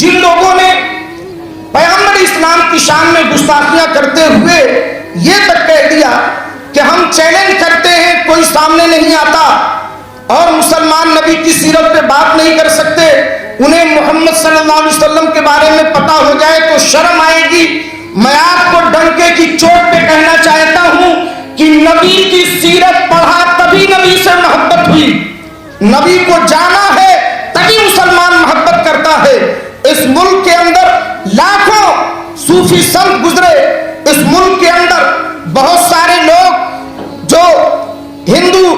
جن لوگوں نے پیغمبر اسلام کی شان میں گستاخیاں کرتے ہوئے یہ تک کہہ دیا کہ ہم چیلنج کرتے ہیں، کوئی سامنے نہیں آتا اور مسلمان نبی کی سیرت پہ بات نہیں کر سکتے، انہیں محمد صلی اللہ علیہ وسلم کے بارے میں پتا ہو جائے تو شرم آئے گی، میں آپ کو ڈنکے کی چوٹ پہ کہنا چاہتا ہوں کہ نبی کی سیرت پڑھا تبھی نبی سے محبت ہوئی، نبی کو جانا ہے تبھی مسلمان محبت کرتا ہے۔ اس ملک کے اندر لاکھوں صوفی سنت گزرے، اس ملک کے اندر بہت سارے لوگ جو ہندو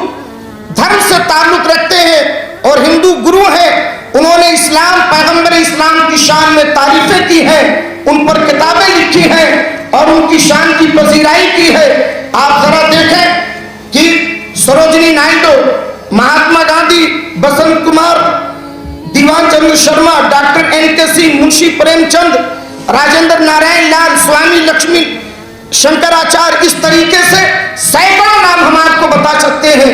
دھرم سے تعلق رکھتے ہیں اور ہندو گرو ہیں، انہوں نے اسلام، پیغمبر اسلام کی شان میں تعریفیں کی ہیں، ان پر کتابیں لکھی ہیں اور ان کی شان کی پذیرائی کی ہے۔ آپ ذرا دیکھیں کہ سروجنی نائڈو، مہاتما گاندھی، بسنت کمار، دیوان چندر شرما، ڈاکٹر این کے سنگھ، منشی پریم چند، راجندر نارائن لال، سوامی لکشمی شنکراچار، اس طریقے سے سینکڑوں نام ہم آپ کو بتا سکتے ہیں۔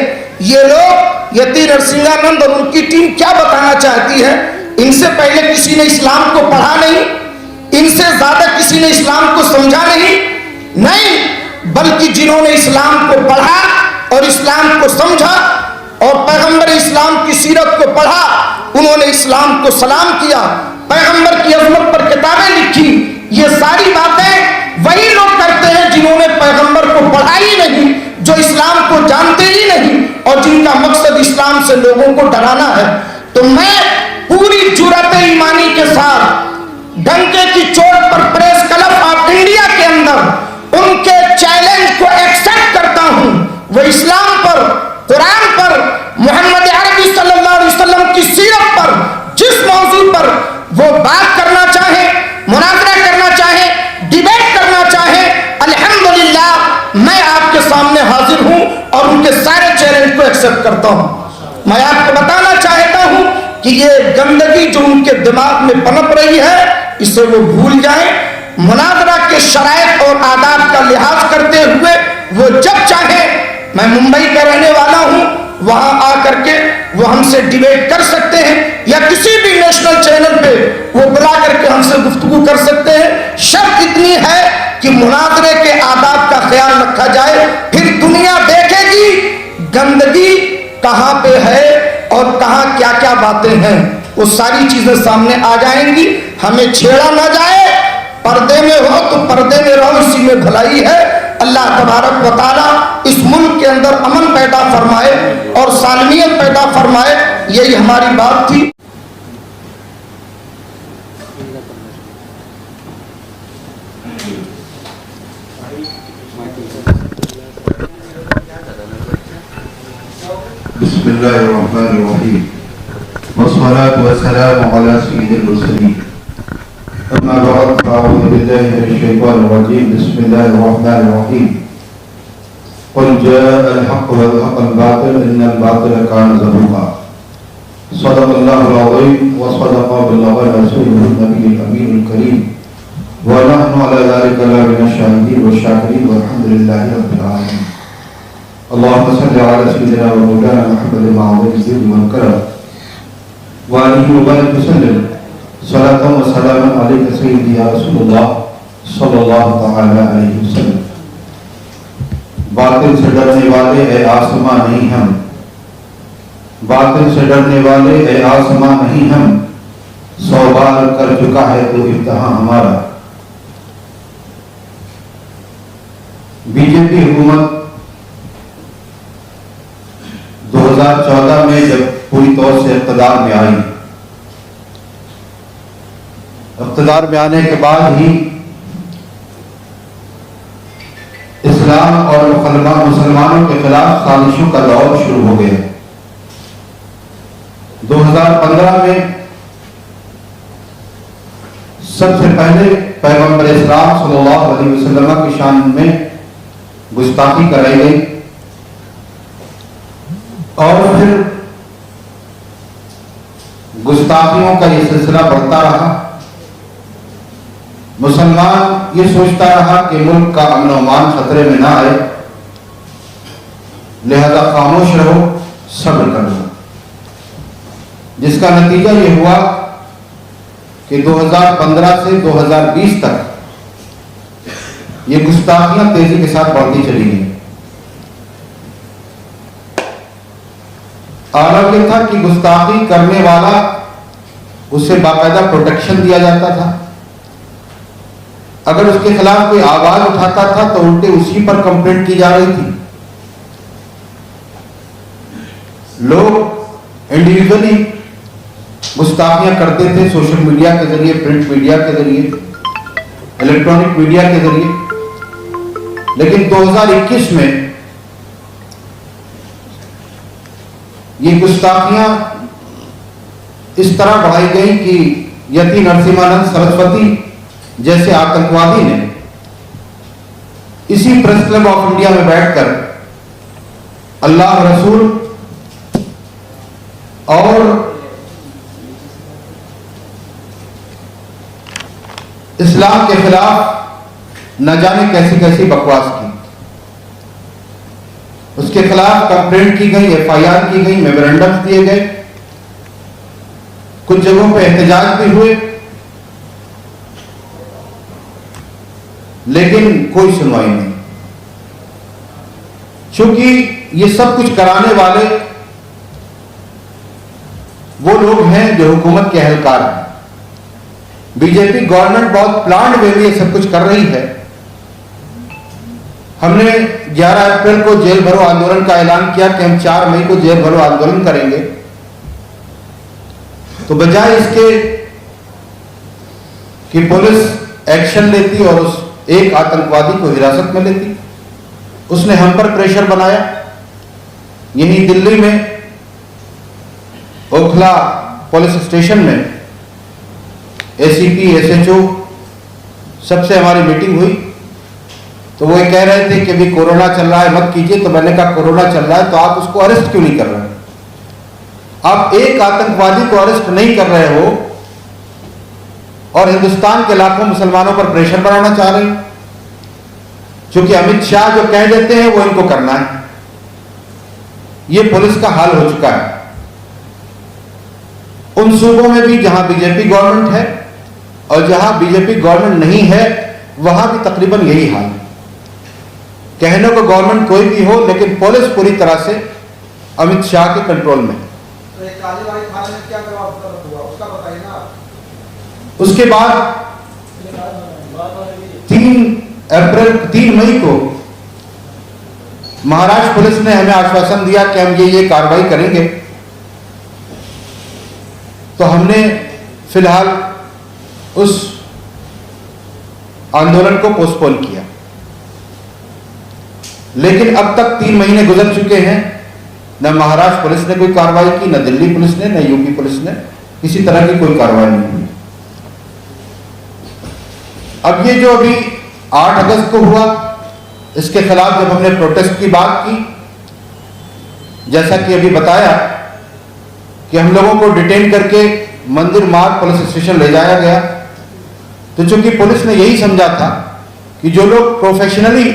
یہ لوگ یتی نرسنگانند اور ان کی ٹیم کیا بتانا چاہتی ہے؟ ان سے پہلے کسی نے اسلام کو پڑھا نہیں، ان سے زیادہ کسی نے اسلام کو سمجھا نہیں، بلکہ جنہوں نے اسلام کو پڑھا اور اسلام کو سمجھا اور پیغمبر اسلام کی سیرت کو پڑھا، انہوں نے اسلام کو سلام کیا، پیغمبر کی عظمت پر کتابیں لکھی۔ یہ ساری باتیں وہی لوگ کرتے ہیں جنہوں نے پیغمبر کو پڑھا ہی نہیں، جو اسلام کو جانتے ہی نہیں اور جن کا مقصد اسلام سے لوگوں کو ڈرانا ہے۔ تو میں پوری جرأت ایمانی کے ساتھ ڈنکے کی چوٹ پر پریس کلب آف انڈیا کے اندر ان کے چیلنج کو ایکسپٹ کرتا ہوں۔ وہ اسلام پر، قرآن پر، محمد عربی صلی اللہ علیہ وسلم کی سیرت پر، جس موضوع پر وہ بات کرنا چاہیں، مناظرہ کرنا چاہیں، ڈیبیٹ کرنا چاہیں، الحمدللہ میں آپ کے سامنے حاضر ہوں اور ان کے سارے چیلنج کو ایکسپٹ کرتا ہوں۔ میں آپ کو بتانا چاہتا ہوں کہ یہ گندگی جو ان کے دماغ میں پنپ رہی ہے، اسے وہ بھول جائیں۔ مناظرہ کے شرائط اور آداب کا لحاظ کرتے ہوئے وہ جب چاہیں، میں ممبئی کا رہنے والا ہوں، وہاں آ کر کے وہ ہم سے ڈیبیٹ کر سکتے ہیں یا کسی بھی نیشنل چینل پہ وہ بلا کر کے ہم سے گفتگو کر سکتے ہیں۔ شرط اتنی ہے کہ مناظرے کے آداب کا خیال رکھا جائے، پھر دنیا دیکھے گی گندگی کہاں پہ ہے اور کہاں کیا کیا باتیں ہیں، وہ ساری چیزیں سامنے آ جائیں گی۔ ہمیں چھیڑا نہ جائے، پردے میں ہو تو پردے میں رہو، اسی میں بھلائی ہے۔ اللہ تبارک و تعالیٰ اس ملک کے اندر امن پیدا فرمائے اور سالمیت پیدا فرمائے، یہی ہماری بات تھی۔ بسم اللہ الرحمن الرحیم والصلاة والسلام علی سید المرسلین اما بعد فاعوذ باللہ من الشیطان الرجیم بسم اللہ الرحمن الرحیم قل جاء الحق وزهق الباطل ان الباطل كان زهوقا صدق اللہ العظیم وصدق بالله رسوله النبی الامین الکریم ونحن على ذلك لمن الشاهدین والشاکرین والحمد للہ رب العالمین۔ اللهم صل على سيدنا ومولانا محمد المعظم الجود والكرم وآله وبارك وسلم صلاة وسلاما عليك سيدي يا رسول الله صلى الله تعالى عليه وسلم۔ باطل سے ڈرنے والے اے آسماں نہیں ہم، باطل سے ڈرنے والے اے آسماں نہیں ہم، 100 بار کر چکا ہے تو امتحان ہمارا۔ بی جے پی حکومت 2014 میں جب پوری طور سے اقتدار میں آئی، اقتدار میں آنے کے بعد ہی اسلام اور مسلمانوں کے خلاف سازشوں کا دور شروع ہو گیا۔ 2015 میں سب سے پہلے پیغمبر اسلام صلی اللہ علیہ وسلم کی شان میں گستاخی کرائی گئی اور پھر گستاخیوں کا یہ سلسلہ بڑھتا رہا۔ مسلمان یہ سوچتا رہا کہ ملک کا امن و امان خطرے میں نہ آئے، لہذا خاموش رہو، صبر کر لو، جس کا نتیجہ یہ ہوا کہ 2015 سے 2020 تک یہ گستاخیاں تیزی کے ساتھ بڑھتی چلی گئی. اعلیٰ یہ تھا کہ گستاخی کرنے والا اسے باقاعدہ پروٹیکشن دیا جاتا تھا. اگر اس کے خلاف کوئی آواز اٹھاتا تھا تو الٹے اسی پر کمپلینٹ کی جا رہی تھی. لوگ انڈیویجولی گستاخیاں کرتے تھے سوشل میڈیا کے ذریعے, پرنٹ میڈیا کے ذریعے, الیکٹرانک میڈیا کے ذریعے. لیکن 2021 میں یہ گستاخیاں اس طرح بڑھائی گئی کہ یتی نرسمہانند سرسوتی جیسے آتنکوادی نے اسی پریس کلب آف انڈیا میں بیٹھ کر اللہ رسول اور اسلام کے خلاف نہ جانے کیسی کیسی بکواس کی. اس کے خلاف کمپلینٹ کی گئی, FIR کی گئی, میمورنڈم دیے گئے, کچھ جگہوں پہ احتجاج بھی ہوئے, لیکن کوئی سنوائی نہیں. چونکہ یہ سب کچھ کرانے والے وہ لوگ ہیں جو حکومت کے اہلکار ہیں. بی جے پی گورنمنٹ بہت پلانڈ وے میں یہ سب کچھ کر رہی ہے. ہم نے 11 اپریل کو جیل بھرو آندولن کا اعلان کیا کہ ہم 4 مئی کو جیل بھرو آندولن کریں گے. تو بجائے اس کے کہ پولیس ایکشن لیتی اور اس ایک آتنکوادی کو حراست میں لیتی, اس نے ہم پر پریشر بنایا. یہیں دلی میں اوکھلا پولیس اسٹیشن میں ACP SHO سب سے ہماری میٹنگ ہوئی تو وہ یہ کہہ رہے تھے کہ ابھی کورونا چل رہا ہے مت کیجیے. تو میں نے کہا کورونا چل رہا ہے تو آپ اس کو ارسٹ کیوں نہیں کر رہے؟ آپ ایک آتنکوادی کو ارسٹ نہیں کر رہے ہو اور ہندوستان کے لاکھوں مسلمانوں پر پریشر بنانا چاہ رہے ہیں. چونکہ امت شاہ جو کہہ دیتے ہیں وہ ان کو کرنا ہے. یہ پولیس کا حال ہو چکا ہے. ان صوبوں میں بھی جہاں بی جے پی گورنمنٹ ہے اور جہاں بی جے پی گورنمنٹ نہیں ہے وہاں بھی تقریباً یہی حال ہے. کہنے کو گورنمنٹ کوئی بھی ہو لیکن پولیس پوری طرح سے امت شاہ کے کنٹرول میں ہے. اس کے بعد 3 مئی کو مہاراشٹر پولیس نے ہمیں آشواسن دیا کہ ہم یہ کارروائی کریں گے. تو ہم نے فی الحال اس آندولن کو پوسٹ پون کیا. لیکن اب تک 3 مہینے گزر چکے ہیں, نہ مہاراشٹر پولیس نے کوئی کارروائی کی, نہ دلی پولیس نے, نہ UP پولیس نے کسی طرح کی کوئی کارروائی نہیں کی. اب یہ جو ابھی 8 اگست کو ہوا اس کے خلاف جب ہم نے پروٹیسٹ کی بات کی, جیسا کہ ابھی بتایا کہ ہم لوگوں کو ڈیٹین کر کے مندر مارگ پولیس اسٹیشن لے جایا گیا. تو چونکہ پولیس نے یہی سمجھا تھا کہ جو لوگ پروفیشنلی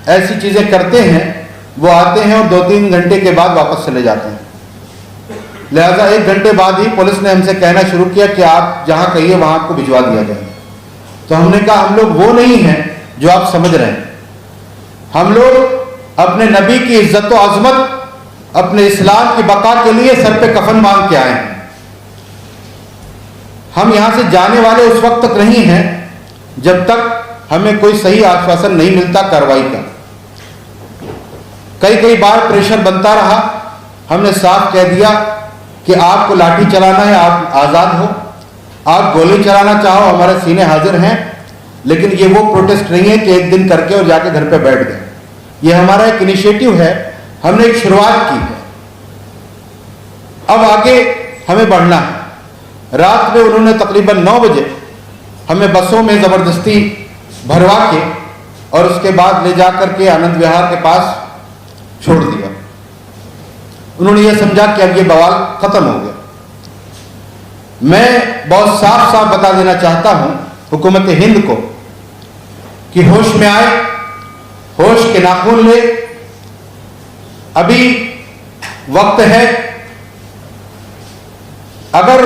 ایسی چیزیں کرتے ہیں وہ آتے ہیں اور 2-3 گھنٹے کے بعد واپس چلے جاتے ہیں. لہذا 1 گھنٹے بعد ہی پولیس نے ہم سے کہنا شروع کیا کہ آپ جہاں کہیے وہاں آپ کو بھجوا دیا جائے. تو ہم نے کہا ہم لوگ وہ نہیں ہیں جو آپ سمجھ رہے ہیں. ہم لوگ اپنے نبی کی عزت و عظمت, اپنے اسلام کی بقا کے لیے سر پہ کفن مانگ کے آئے ہیں. ہم یہاں سے جانے والے اس وقت تک نہیں ہیں جب تک ہمیں کوئی صحیح آشواسن نہیں ملتا کارروائی کا. کئی بار پریشر بنتا رہا. ہم نے صاف کہہ دیا کہ آپ کو لاٹھی چلانا ہے آپ آزاد ہو, آپ گولی چلانا چاہو ہمارے سینے حاضر ہیں, لیکن یہ وہ پروٹیسٹ نہیں ہے کہ 1 دن کر کے اور جا کے گھر پہ بیٹھ گئے. یہ ہمارا ایک انیشیٹو ہے, ہم نے ایک شروعات کی ہے. اب آگے ہمیں بڑھنا ہے. رات میں انہوں نے تقریباً 9 بجے ہمیں بسوں میں زبردستی بھروا کے اور اس کے بعد لے جا کر کے آنند وہار کے پاس چھوڑ دیا. انہوں نے یہ سمجھا کہ اب یہ بوال ختم ہو گیا. میں بہت صاف بتا دینا چاہتا ہوں حکومت ہند کو کہ ہوش میں آئے, ہوش کے ناخن لے. ابھی وقت ہے. اگر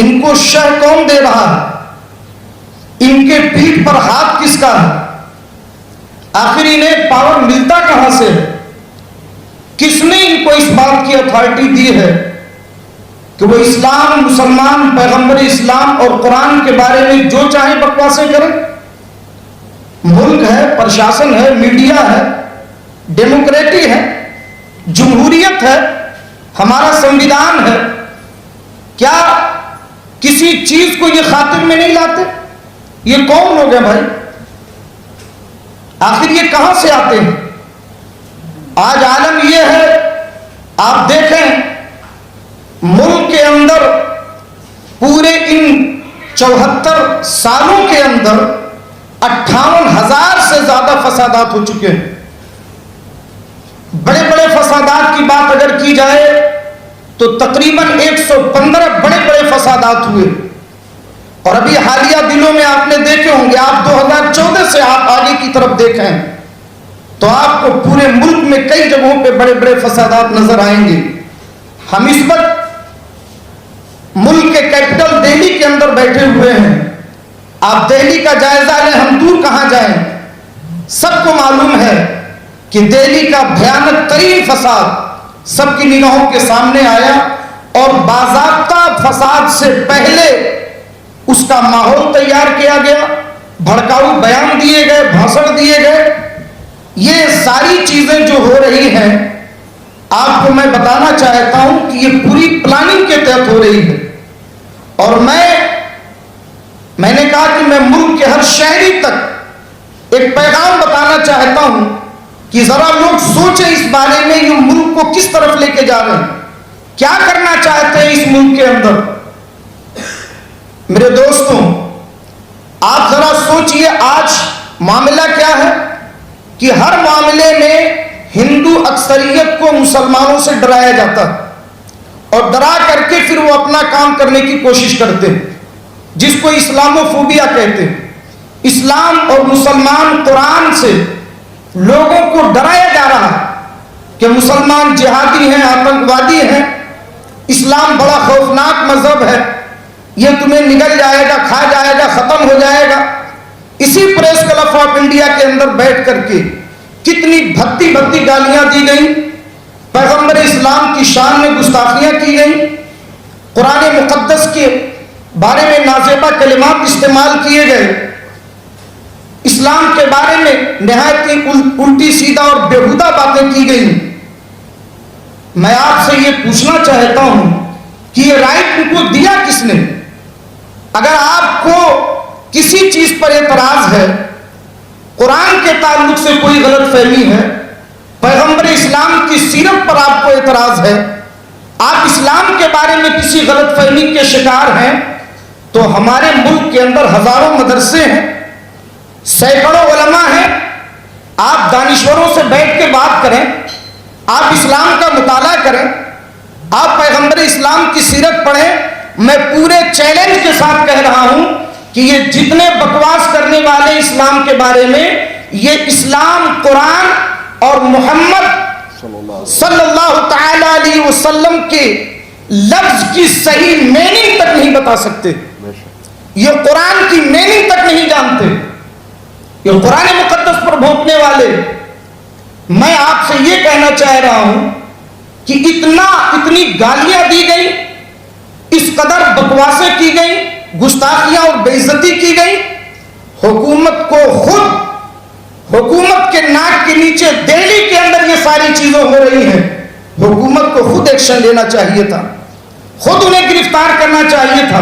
ان کو شہ کون دے رہا ہے؟ ان کے پیٹھ پر ہاتھ کس کا ہے؟ آخر انہیں پاور ملتا کہاں سے ہے؟ کس نے ان کو اس بات کی اتھارٹی دی ہے کہ وہ اسلام، مسلمان، پیغمبر اسلام اور قرآن کے بارے میں جو چاہیں بکواسیں کریں؟ ملک ہے، پرشاسن ہے، میڈیا ہے، ڈیموکریٹی ہے، جمہوریت ہے، ہمارا سنویدھان ہے، کیا کسی چیز کو یہ خاطر میں نہیں لاتے؟ یہ کون لوگ ہیں بھائی؟ آخر یہ کہاں سے آتے ہیں؟ آج عالم یہ ہے، آپ دیکھیں ملک کے اندر پورے ان 74 سالوں کے اندر 58,000 سے زیادہ فسادات ہو چکے ہیں۔ بڑے بڑے فسادات کی بات اگر کی جائے تو تقریباً 115 بڑے بڑے فسادات ہوئے، اور ابھی حالیہ دنوں میں آپ نے دیکھے ہوں گے، آپ 2014 سے آپ آگے کی طرف دیکھیں تو آپ کو پورے ملک میں کئی جگہوں پہ بڑے بڑے فسادات نظر آئیں گے۔ ہم اس وقت ملک کے کیپٹل دہلی کے اندر بیٹھے ہوئے ہیں، آپ دہلی کا جائزہ لیں، ہم دور کہاں جائیں؟ سب کو معلوم ہے کہ دہلی کا بھیانک ترین فساد سب کی نگاہوں کے سامنے آیا، اور باضابطہ فساد سے پہلے اس کا ماحول تیار کیا گیا، بھڑکاؤ بیان دیے گئے، بھاشن دیے گئے۔ یہ ساری چیزیں جو ہو رہی ہیں، آپ کو میں بتانا چاہتا ہوں کہ یہ پوری پلاننگ کے تحت ہو رہی ہے، اور میں نے کہا کہ میں ملک کے ہر شہری تک ایک پیغام بتانا چاہتا ہوں کہ ذرا لوگ سوچیں اس بارے میں، یہ ملک کو کس طرف لے کے جا رہے ہیں، کیا کرنا چاہتے ہیں اس ملک کے اندر۔ میرے دوستوں، آپ ذرا سوچئے آج معاملہ کیا ہے کہ ہر معاملے میں ہندو اکثریت کو مسلمانوں سے ڈرایا جاتا ہے، اور ڈرا کر کے پھر وہ اپنا کام کرنے کی کوشش کرتے ہیں، جس کو اسلاموفوبیا کہتے ہیں۔ اسلام اور مسلمان، قرآن سے لوگوں کو ڈرایا جا رہا ہے کہ مسلمان جہادی ہیں، آتنکوادی ہیں، اسلام بڑا خوفناک مذہب ہے، یہ تمہیں نگل جائے گا، کھا جائے گا، ختم ہو جائے گا۔ اسی پریس کلب آف انڈیا کے اندر بیٹھ کر کے کتنی بھدی بھدی گالیاں دی گئیں، پیغمبر اسلام کی شان میں گستاخیاں کی گئیں، قرآن مقدس کے بارے میں نازیبہ کلمات استعمال کیے گئے، اسلام کے بارے میں نہایت ہی الٹی سیدھا اور بیہودہ باتیں کی گئیں۔ میں آپ سے یہ پوچھنا چاہتا ہوں کہ یہ رائٹ ان کو دیا کس نے؟ اگر آپ کو کسی چیز پر اعتراض ہے، قرآن کے تعلق سے کوئی غلط فہمی ہے، پیغمبر اسلام کی سیرت پر آپ کو اعتراض ہے، آپ اسلام کے بارے میں کسی غلط فہمی کے شکار ہیں، تو ہمارے ملک کے اندر ہزاروں مدرسے ہیں، سینکڑوں علماء ہیں، آپ دانشوروں سے بیٹھ کے بات کریں، آپ اسلام کا مطالعہ کریں، آپ پیغمبر اسلام کی سیرت پڑھیں۔ میں پورے چیلنج کے ساتھ کہہ رہا ہوں کہ یہ جتنے بکواس کرنے والے اسلام کے بارے میں، یہ اسلام، قرآن اور محمد صلی اللہ تعالی علیہ وسلم کے لفظ کی صحیح میننگ تک نہیں بتا سکتے، یہ قرآن کی میننگ تک نہیں جانتے، یہ قرآن مقدس پر بھونکنے والے۔ میں آپ سے یہ کہنا چاہ رہا ہوں کہ اتنی گالیاں دی گئی، اس قدر بکواسیں کی گئی، گستاخیاں اور بے عزتی کی گئی، حکومت کے ناک کے نیچے دہلی کے اندر یہ ساری چیزیں ہو رہی ہیں، حکومت کو خود ایکشن لینا چاہیے تھا، خود انہیں گرفتار کرنا چاہیے تھا،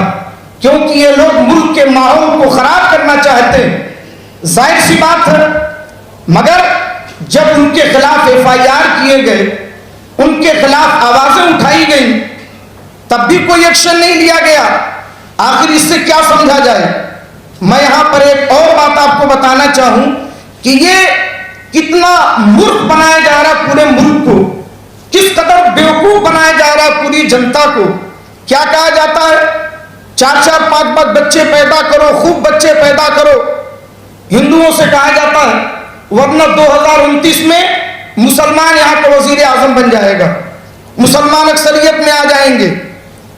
کیونکہ یہ لوگ ملک کے ماحول کو خراب کرنا چاہتے ہیں، ظاہر سی بات ہے۔ مگر جب ان کے خلاف FIR کیے گئے، ان کے خلاف آوازیں اٹھائی گئیں، تب بھی کوئی ایکشن نہیں لیا گیا۔ آخر اس سے کیا سمجھا جائے؟ میں یہاں پر ایک اور بات آپ کو بتانا چاہوں کہ یہ کتنا مورخ بنایا جا رہا پورے ملک کو، کس قدر بیوقوف بنایا جا رہا پوری جنتا کو۔ کیا کہا جاتا ہے؟ 4 5 بچے پیدا کرو، خوب بچے پیدا کرو۔ ہندوؤں سے کہا جاتا ہے ورنہ 2029 میں مسلمان یہاں کا وزیر اعظم بن جائے گا، مسلمان اکثریت میں آ جائیں گے۔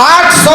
800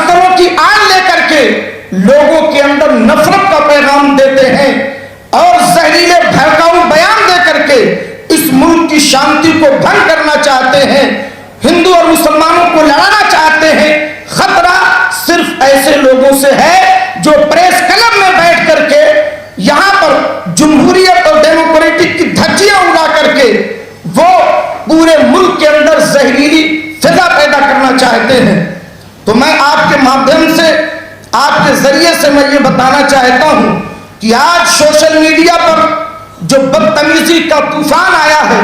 شستروں کی آن لے کر کے لوگوں کے اندر نفرت کا پیغام دیتے ہیں اور زہریلے بھڑکاؤ بیان دے کر کے اس ملک کی شانتی کو بھنگ کرنا چاہتے ہیں، ہندو اور مسلمانوں کو لڑانا چاہتے ہیں۔ خطرہ صرف ایسے لوگوں سے ہے جو پریس کلب میں بیٹھ کر کے یہاں پر جمہوریت اور ڈیموکریٹک کی دھجیاں اڑا کر کے وہ پورے ملک کے اندر زہریلی فضا پیدا کرنا چاہتے ہیں۔ تو میں آپ کے مادھیم سے، آپ کے ذریعے سے میں یہ بتانا چاہتا ہوں کہ آج سوشل میڈیا پر جو بدتمیزی کا طوفان آیا ہے،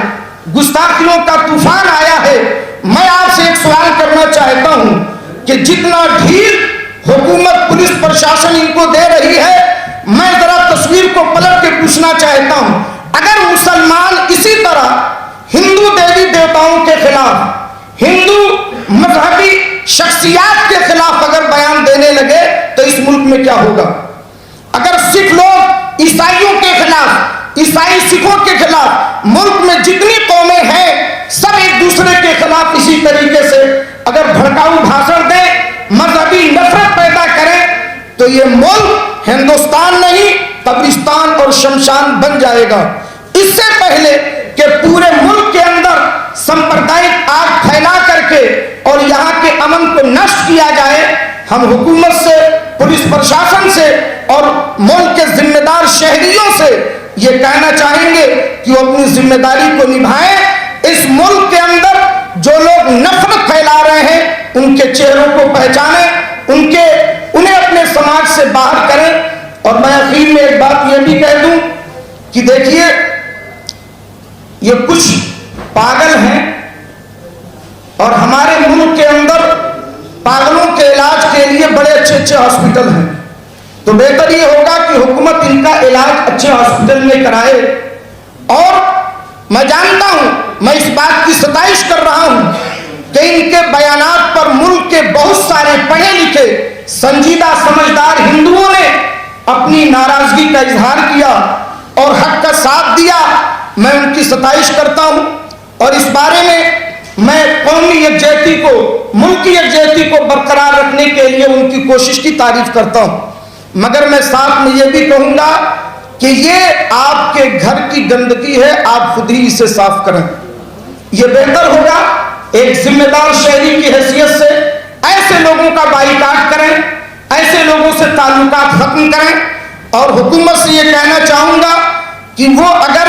گستاخیوں کا طوفان آیا ہے، میں آپ سے ایک سوال کرنا چاہتا ہوں کہ جتنا ڈھیل حکومت پولیس پرشاسن ان کو دے رہی ہے، میں ذرا تصویر کو پلٹ کے پوچھنا چاہتا ہوں، اگر مسلمان اسی طرح ہندو دیوی دیوتاؤں کے خلاف، ہندو مذہبی شخصیات کے خلاف اگر بیان دینے لگے تو اس ملک میں کیا ہوگا؟ اگر سکھ لوگ عیسائیوں کے خلاف، عیسائی سکھوں کے خلاف، ملک میں جتنی قومیں ہیں سب ایک دوسرے کے خلاف اسی طریقے سے اگر بھڑکاؤ بھاشن دیں، مذہبی نفرت پیدا کریں، تو یہ ملک ہندوستان نہیں قبرستان اور شمشان بن جائے گا۔ اس سے پہلے کہ پورے ملک کے اندر سمپردائک آگ پھیلا کر کے اور یہاں کے امن کو نشٹ کیا جائے، ہم حکومت سے، پولیس پرشاسن سے اور ملک کے ذمہ دار شہریوں سے یہ کہنا چاہیں گے کہ وہ اپنی ذمہ داری کو نبھائیں۔ اس ملک کے اندر جو لوگ نفرت پھیلا رہے ہیں ان کے چہروں کو پہچانیں، انہیں اپنے سماج سے باہر کریں۔ اور میں اخیر میں ایک بات یہ بھی کہہ دوں کہ دیکھیے یہ کچھ پاگل ہیں اور ہمارے ملک کے اندر پاگلوں کے علاج کے لیے بڑے اچھے اچھے ہاسپٹل ہیں، تو بہتر یہ ہوگا کہ حکومت ان کا علاج اچھے ہاسپٹل میں کرائے۔ اور میں جانتا ہوں، میں اس بات کی ستائش کر رہا ہوں کہ ان کے بیانات پر ملک کے بہت سارے پڑھے لکھے سنجیدہ سمجھدار ہندوؤں نے اپنی ناراضگی کا اظہار کیا اور حق کا ساتھ دیا، میں ان کی ستائش کرتا ہوں۔ اور اس بارے میں قومی یکجہتی کو، ملکی یکجہتی کو برقرار رکھنے کے لیے ان کی کوشش کی تعریف کرتا ہوں، مگر میں ساتھ میں یہ بھی کہوں گا کہ یہ آپ کے گھر کی گندگی ہے، آپ خود ہی اسے صاف کریں۔ یہ بہتر ہوگا ایک ذمہ دار شہری کی حیثیت سے ایسے لوگوں کا بائیکاٹ کریں، ایسے لوگوں سے تعلقات ختم کریں۔ اور حکومت سے یہ کہنا چاہوں گا کہ وہ اگر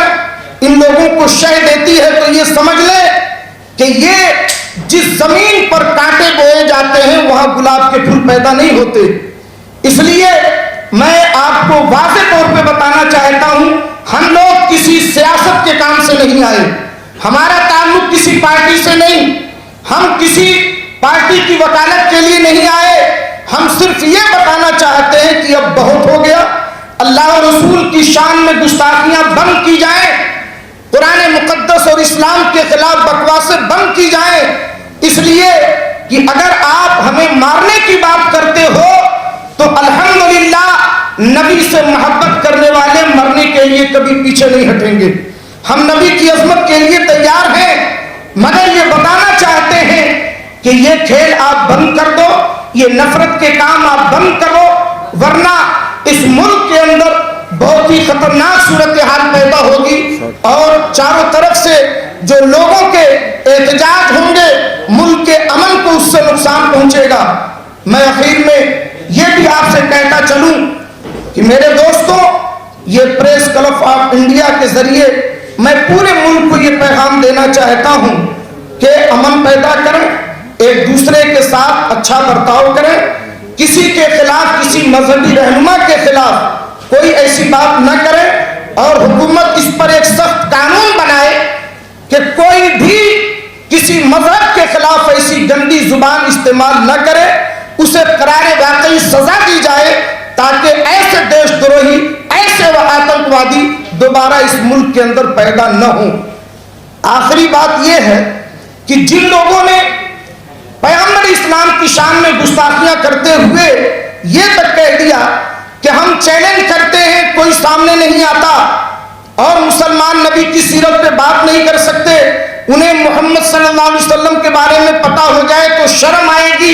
ان لوگوں کو شہ دیتی ہے تو یہ سمجھ لے کہ یہ جس زمین پر کانٹے بوئے جاتے ہیں وہاں گلاب کے پھول پیدا نہیں ہوتے۔ اس لیے میں آپ کو واضح طور پہ بتانا چاہتا ہوں، ہم لوگ کسی سیاست کے کام سے نہیں آئے، ہمارا تعلق کسی پارٹی سے نہیں، ہم کسی پارٹی کی وکالت کے لیے نہیں آئے، ہم صرف یہ بتانا چاہتے ہیں کہ اب بہت ہو گیا، اللہ اور رسول کی شان میں گستاخیاں بند کی جائیں، قرآن مقدس اور اسلام کے خلاف بکواسیں بند کی جائیں، اس لیے کہ اگر آپ ہمیں مارنے کی بات کرتے ہو تو الحمدللہ نبی سے محبت کرنے والے مرنے کے لیے کبھی پیچھے نہیں ہٹیں گے، ہم نبی کی عظمت کے لیے تیار ہیں، مگر یہ بتانا چاہتے ہیں کہ یہ کھیل آپ بند کر دو، یہ نفرت کے کام آپ بند کرو، ورنہ اس ملک کے اندر بہت ہی خطرناک صورتحال پیدا ہوگی اور چاروں طرف سے جو لوگوں کے احتجاج ہوں گے ملک کے امن کو اس سے نقصان پہنچے گا۔ میں اخیر میں یہ بھی آپ سے کہتا چلوں کہ میرے دوستوں، یہ پریس کلب آف انڈیا کے ذریعے میں پورے ملک کو یہ پیغام دینا چاہتا ہوں کہ امن پیدا کریں، ایک دوسرے کے ساتھ اچھا برتاؤ کریں، کسی کے خلاف، کسی مذہبی رہنما کے خلاف کوئی ایسی بات نہ کرے، اور حکومت اس پر ایک سخت قانون بنائے کہ کوئی بھی کسی مذہب کے خلاف ایسی گندی زبان استعمال نہ کرے، اسے قرار واقعی سزا دی جائے تاکہ ایسے دیش دروہی، ایسے آتنکوادی دوبارہ اس ملک کے اندر پیدا نہ ہوں۔ آخری بات یہ ہے کہ جن لوگوں نے پیغمبر اسلام کی شان میں گستاخیاں کرتے ہوئے یہ تک کہہ دیا کہ ہم چیلنج کرتے ہیں، کوئی سامنے نہیں آتا اور مسلمان نبی کی سیرت پہ بات نہیں کر سکتے، انہیں محمد صلی اللہ علیہ وسلم کے بارے میں پتا ہو جائے تو شرم آئے گی،